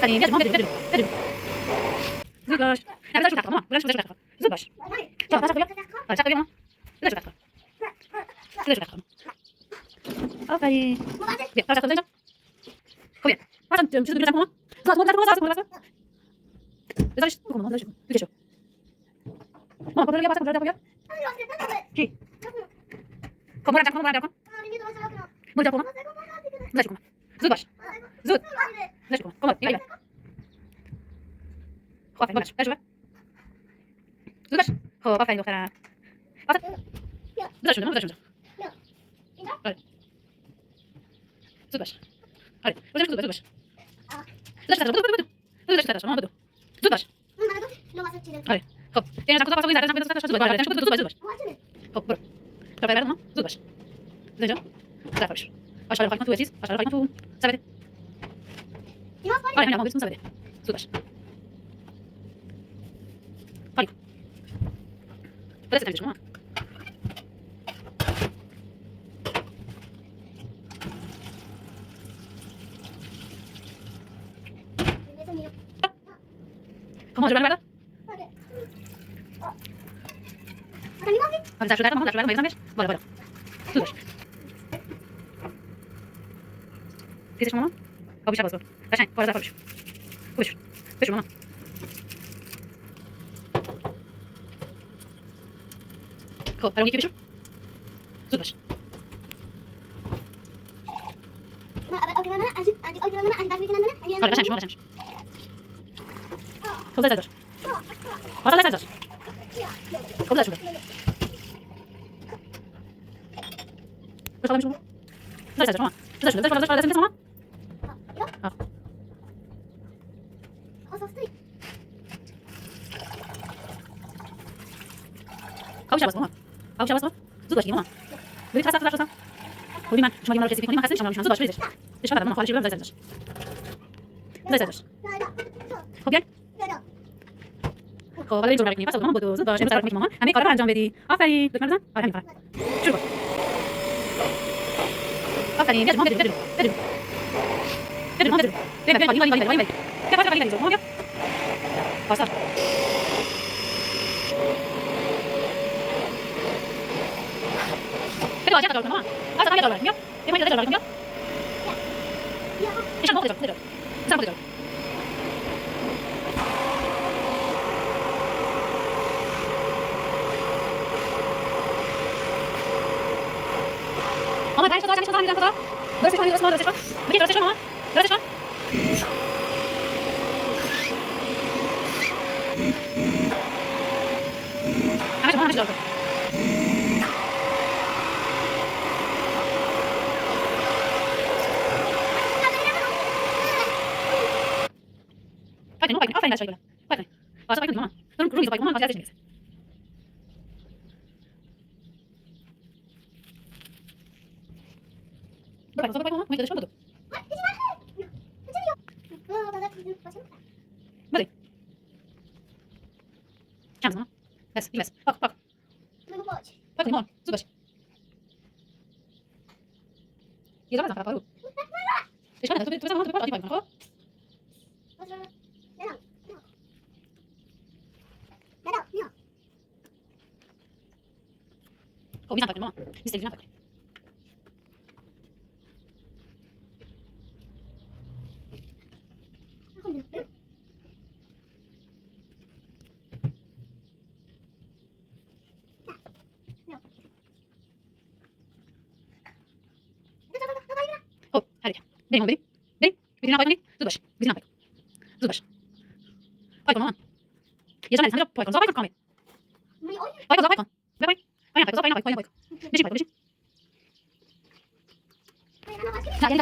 آفرین بیا مامان بیا بیا زود باش نه بذارش رو تخت مامان بذارش رو تخت زود باش تو پاس بیا آره تخت بیا مامان بذارش رو تخت بذارش رو تخت آفرین بیا پاس اینجا خب بیا پاس چیزو بیا مامان زاد مامان بذارش بکن مامان بذارش بکن شو مامان بذار بیا پاس بیا کی خب مرا کن مرا کن مرا کن بذارش کن زود باش زود بذارش کن کن بیا خب آفرین باش بذارش زود باش خب آفرین دخترم بذارش اونجا آره زود باش آره بذارش زود باش بذارش مامان بدو زود باش آره خب یه نزاک تو واسه زدن زود باش خب برو تو برای مامان زود باش اینجا زد باش آشغال خاک تو چیز آشغال خاک تو سبده آره مامان بهتون سبده زود باش خالی بس تنجش مامان خب ماجرا برات آره شده مامان شده میذارم بهش بالا زود باش دیدش مامان آبی شب واسه قشنگ بالا دفعه بشو بشو مامان خب برام یکی بشو زود باش آره قشنگ شما قشنگ خب زد داشت آره زد داشت خب زد شده بخوام شو زد شما زد شده زد شما آب شب مامان آب شب زود باش مامان برید خلاص خلاص خودی من شما یه رسیپی کنیم من خسته میشم زود باش بریزش اشکال نداره مامان خالص برام زد داشت خب بیاین خب حالا اینجوری برای کنیم پس مامان بدو زود باش امروز سر مامان همه کارا رو انجام بدی آفرین دکمه بزن آره همین فقط شروع کن آفرین بیا مامان بده مامان بده بیا وای بیا پاس وای مامان بیا پاس بده واجه دار مامان پاس وای دار بیا بیا دار بیا ايش الموقف ده سامو ده ماما تعالي شطاره تعالي شطاره بس شويه بس مره شويه بيجي بس شويه ماما بس شويه عايز ماما مش دار فاكر ماما فاكر شويه فاكر خلاص فاكر ماما روحي فاكر ماما خلاص Bapak, bapak, mama, mau ikut betul? Balik. Chance, mama. Bes, bes. Pak, pak. Pak, limon. Zubas. Dia zaman apa baru? Ikan ada tu sama tu apa? Apa? Oh, bisa pakai mama. Bisa pakai. هذه بين ماما بين بدينا بايكوني زود باش بدينا بايكون زود باش بايكون ماما يا جماعه هنجرب بايكون بايكون كامل بايكون بايكون بايكون بايكون بايكون بايكون ماشي بايكون ماشي لا يعني